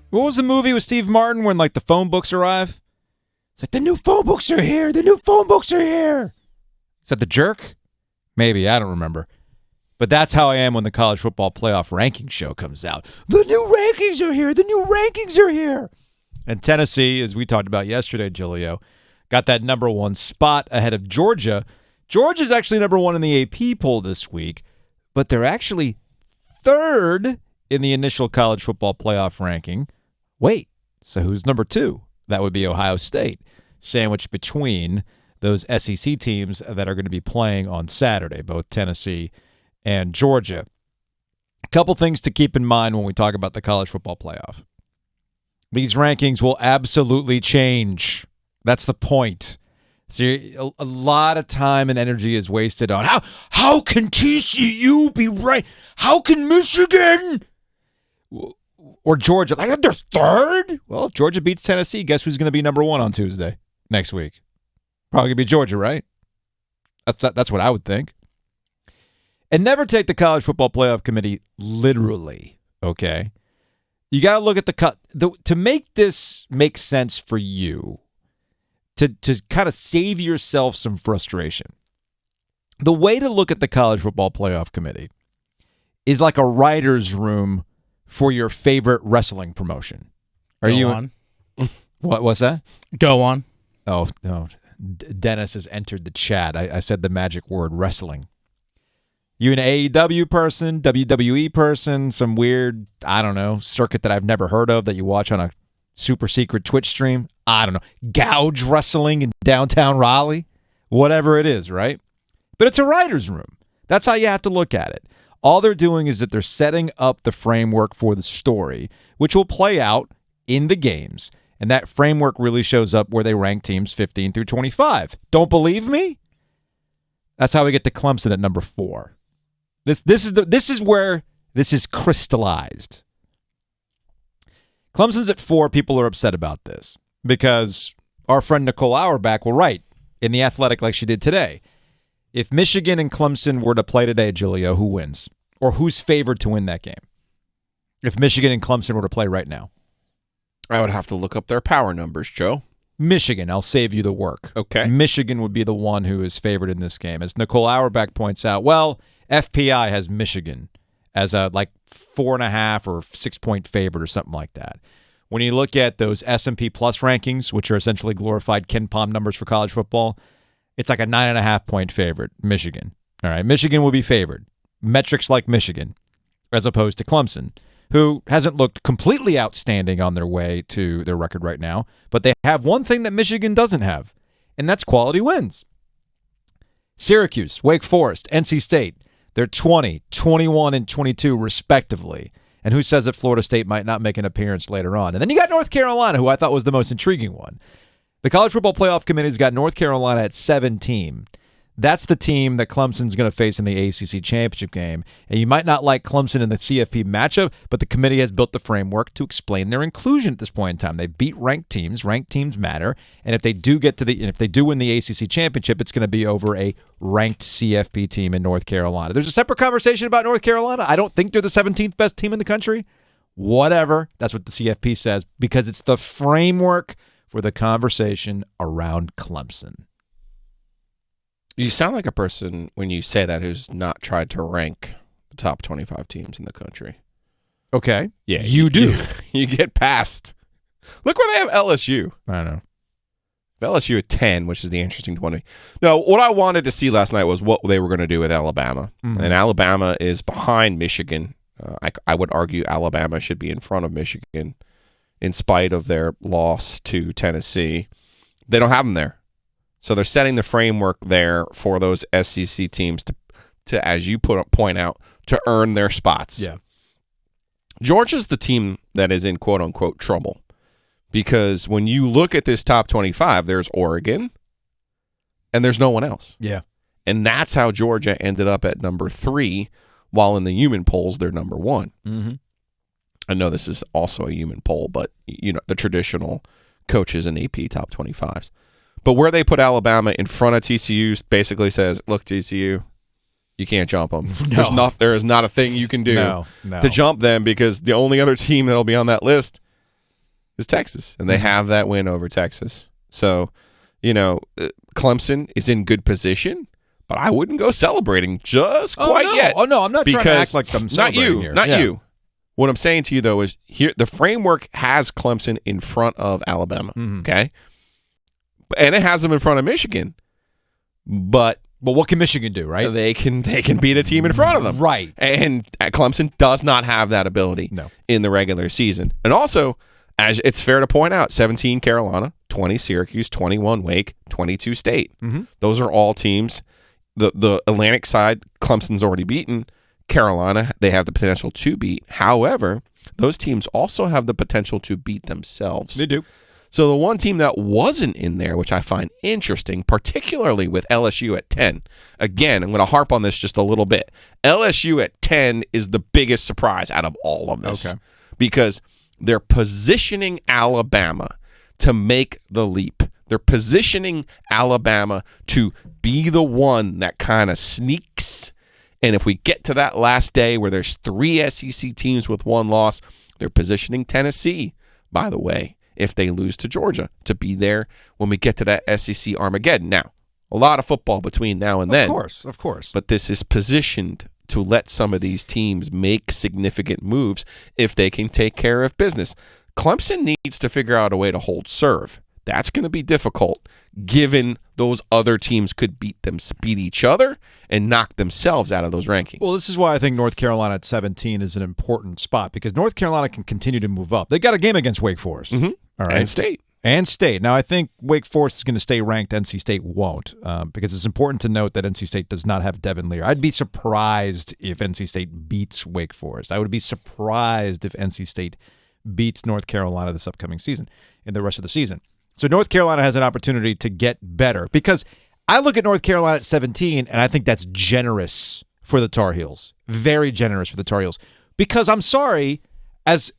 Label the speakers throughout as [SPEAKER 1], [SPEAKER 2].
[SPEAKER 1] What was the movie with Steve Martin when like the phone books arrive? It's like, the new phone books are here. The new phone books are here. Is that The Jerk? Maybe. I don't remember. But that's how I am when the college football playoff ranking show comes out. The new rankings are here. The new rankings are here. And Tennessee, as we talked about yesterday, Giglio, got that number 1 spot ahead of Georgia. Georgia's actually number 1 in the AP poll this week, but they're actually 3rd in the initial college football playoff ranking. Wait, so who's number 2? That would be Ohio State, sandwiched between those SEC teams that are going to be playing on Saturday, both Tennessee and Georgia. A couple things to keep in mind when we talk about the college football playoff. These rankings will absolutely change. That's the point. So a lot of time and energy is wasted on how can TCU be right? How can Michigan or Georgia, like they're 3rd? Well, if Georgia beats Tennessee, guess who's going to be number 1 on Tuesday next week? Probably going to be Georgia, right? That's what I would think. And never take the College Football Playoff Committee literally, okay? You got to look at to make this make sense for you, to kind of save yourself some frustration. The way to look at the College Football Playoff Committee is like a writer's room for your favorite wrestling promotion. Are you
[SPEAKER 2] on?
[SPEAKER 1] What's that?
[SPEAKER 2] Go on.
[SPEAKER 1] Oh, no. Dennis has entered the chat. I said the magic word, wrestling. You an AEW person, WWE person, some weird, I don't know, circuit that I've never heard of that you watch on a super secret Twitch stream? I don't know. Gouge wrestling in downtown Raleigh? Whatever it is, right? But it's a writer's room. That's how you have to look at it. All they're doing is that they're setting up the framework for the story, which will play out in the games. And that framework really shows up where they rank teams 15 through 25. Don't believe me? That's how we get to Clemson at number 4. This is where this is crystallized. Clemson's at 4. People are upset about this because our friend Nicole Auerbach will write in The Athletic like she did today. If Michigan and Clemson were to play today, Giglio, who wins? Or who's favored to win that game? If Michigan and Clemson were to play right now.
[SPEAKER 3] I would have to look up their power numbers, Joe.
[SPEAKER 1] Michigan. I'll save you the work.
[SPEAKER 3] Okay.
[SPEAKER 1] Michigan would be the one who is favored in this game. As Nicole Auerbach points out, well, FPI has Michigan as a 4.5 or 6-point favorite or something like that. When you look at those S&P Plus rankings, which are essentially glorified Ken Pom numbers for college football, it's like a 9.5-point favorite, Michigan. All right, Michigan will be favored. Metrics like Michigan, as opposed to Clemson, who hasn't looked completely outstanding on their way to their record right now, but they have one thing that Michigan doesn't have, and that's quality wins. Syracuse, Wake Forest, NC State, they're 20, 21, and 22 respectively. And who says that Florida State might not make an appearance later on? And then you got North Carolina, who I thought was the most intriguing one. The College Football Playoff Committee's got North Carolina at 17. That's the team that Clemson's going to face in the ACC championship game. And you might not like Clemson in the CFP matchup, but the committee has built the framework to explain their inclusion at this point in time. They beat ranked teams. Ranked teams matter. And if they do win the ACC championship, it's going to be over a ranked CFP team in North Carolina. There's a separate conversation about North Carolina. I don't think they're the 17th best team in the country. Whatever. That's what the CFP says because it's the framework for the conversation around Clemson.
[SPEAKER 3] You sound like a person when you say that who's not tried to rank the top 25 teams in the country.
[SPEAKER 1] Okay.
[SPEAKER 3] Yeah,
[SPEAKER 1] you do.
[SPEAKER 3] You get past. Look where they have LSU.
[SPEAKER 1] I know.
[SPEAKER 3] LSU at 10, which is the interesting 20. No, what I wanted to see last night was what they were going to do with Alabama. Mm-hmm. And Alabama is behind Michigan. I would argue Alabama should be in front of Michigan in spite of their loss to Tennessee. They don't have them there. So they're setting the framework there for those SEC teams to as you point out, to earn their spots.
[SPEAKER 1] Yeah.
[SPEAKER 3] Georgia's the team that is in quote-unquote trouble because when you look at this top 25, there's Oregon and there's no one else.
[SPEAKER 1] Yeah.
[SPEAKER 3] And that's how Georgia ended up at number 3, while in the human polls, they're number 1.
[SPEAKER 1] Mm-hmm.
[SPEAKER 3] I know this is also a human poll, but you know the traditional coaches and AP top 25s. But where they put Alabama in front of TCU basically says, look, TCU, you can't jump them. There is not a thing you can do to jump them because the only other team that will be on that list is Texas, and they have that win over Texas. So, Clemson is in good position, but I wouldn't go celebrating just quite yet.
[SPEAKER 1] Oh, no, I'm not trying to act like I'm celebrating here.
[SPEAKER 3] Not you. What I'm saying to you, though, is here the framework has Clemson in front of Alabama, okay? And it has them in front of Michigan. But
[SPEAKER 1] what can Michigan do, right?
[SPEAKER 3] They can beat a team in front of them.
[SPEAKER 1] Right.
[SPEAKER 3] And Clemson does not have that ability in the regular season. And also, as it's fair to point out, 17 Carolina, 20 Syracuse, 21 Wake, 22 State. Those are all teams. The Atlantic side, Clemson's already beaten. Carolina, they have the potential to beat. However, those teams also have the potential to beat themselves.
[SPEAKER 1] They do.
[SPEAKER 3] So the one team that wasn't in there, which I find interesting, particularly with LSU at 10. Again, I'm going to harp on this just a little bit. LSU at 10 is the biggest surprise out of all of this. Okay. Because they're positioning Alabama to make the leap. They're positioning Alabama to be the one that kind of sneaks. And if we get to that last day where there's 3 SEC teams with 1 loss, they're positioning Tennessee, by the way, if they lose to Georgia, to be there when we get to that SEC Armageddon. Now, a lot of football between now and then.
[SPEAKER 1] Of course.
[SPEAKER 3] But this is positioned to let some of these teams make significant moves if they can take care of business. Clemson needs to figure out a way to hold serve. That's going to be difficult, given those other teams could beat each other and knock themselves out of those rankings.
[SPEAKER 1] Well, this is why I think North Carolina at 17 is an important spot, because North Carolina can continue to move up. They got a game against Wake Forest. All right? And State. Now, I think Wake Forest is going to stay ranked. NC State won't, because it's important to note that NC State does not have Devin Lear. I'd be surprised if NC State beats Wake Forest. I would be surprised if NC State beats North Carolina this upcoming season and the rest of the season. So North Carolina has an opportunity to get better, because I look at North Carolina at 17, and I think that's generous for the Tar Heels. Very generous for the Tar Heels. Because I'm sorry, as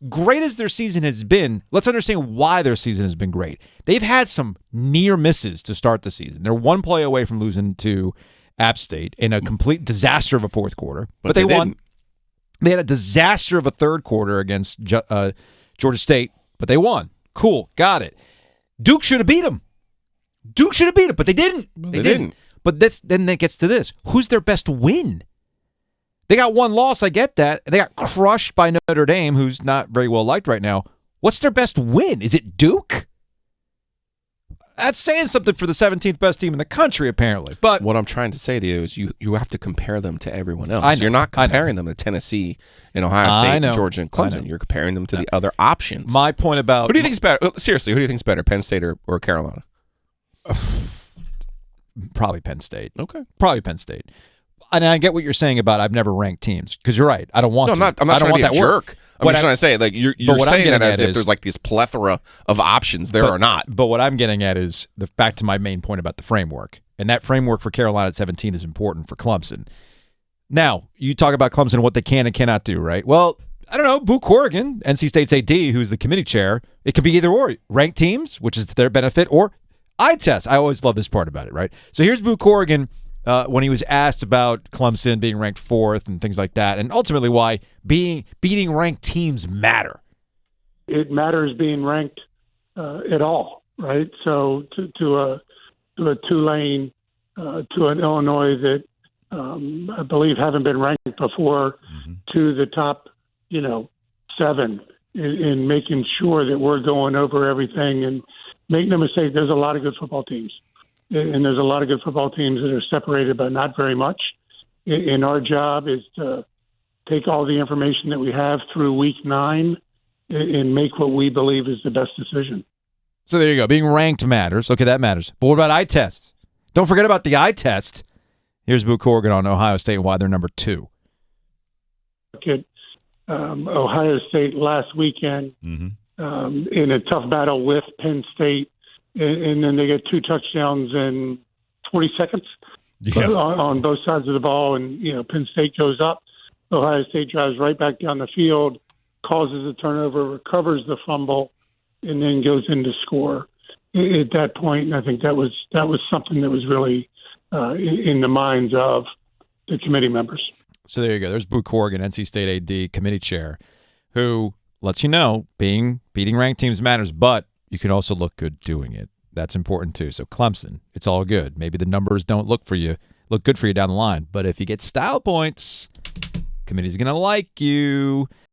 [SPEAKER 1] great as their season has been, let's understand why their season has been great. They've had some near misses to start the season. They're 1 play away from losing to App State in a complete disaster of a fourth quarter. But they won. They had a disaster of a third quarter against Georgia State, but they won. Cool, got it. Duke should have beat them. But they didn't. They didn't. But then that gets to this. Who's their best win? They got 1 loss, I get that. They got crushed by Notre Dame, who's not very well liked right now. What's their best win? Is it Duke? That's saying something for the 17th best team in the country, apparently. But
[SPEAKER 3] what I'm trying to say to you is you have to compare them to everyone else. You're not comparing them to Tennessee and Ohio State and Georgia and Clemson. You're comparing them to the other options.
[SPEAKER 1] My point about...
[SPEAKER 3] Who do you think's better? Seriously, who do you think's better, Penn State or Carolina?
[SPEAKER 1] Probably Penn State.
[SPEAKER 3] Okay.
[SPEAKER 1] Probably Penn State. And I get what you're saying about I've never ranked teams, because you're right. I don't want to.
[SPEAKER 3] I'm not trying to be a jerk. I'm just trying to say, like, you're saying that as if there's like this plethora of options. There are not.
[SPEAKER 1] But what I'm getting at is back to my main point about the framework. And that framework for Carolina at 17 is important for Clemson. Now, you talk about Clemson and what they can and cannot do, right? Well, I don't know. Boo Corrigan, NC State's AD, who's the committee chair, it could be either or. Ranked teams, which is to their benefit, or eye test. I always love this part about it, right? So here's Boo Corrigan when he was asked about Clemson being ranked 4th and things like that, and ultimately why beating ranked teams matter.
[SPEAKER 2] It matters being ranked at all, right? So to a Tulane, to an Illinois that I believe haven't been ranked before, to the top, 7, in making sure that we're going over everything. And make no mistake, there's a lot of good football teams. And there's a lot of good football teams that are separated, but not very much. And our job is to take all the information that we have through week 9 and make what we believe is the best decision.
[SPEAKER 1] So there you go. Being ranked matters. Okay, that matters. But what about eye tests? Don't forget about the eye test. Here's Boo Corrigan on Ohio State and why they're number 2.
[SPEAKER 2] Look at Ohio State last weekend in a tough battle with Penn State. And then they get 2 touchdowns in 20 seconds on both sides of the ball. And, Penn State goes up. Ohio State drives right back down the field, causes a turnover, recovers the fumble, and then goes in to score. At that point, I think that was something that was really in the minds of the committee members.
[SPEAKER 1] So there you go. There's Boo Corrigan, NC State AD, committee chair, who lets you know beating ranked teams matters, but you can also look good doing it. That's important too. So Clemson, it's all good. Maybe the numbers don't look good for you down the line, but if you get style points, committee's going to like you.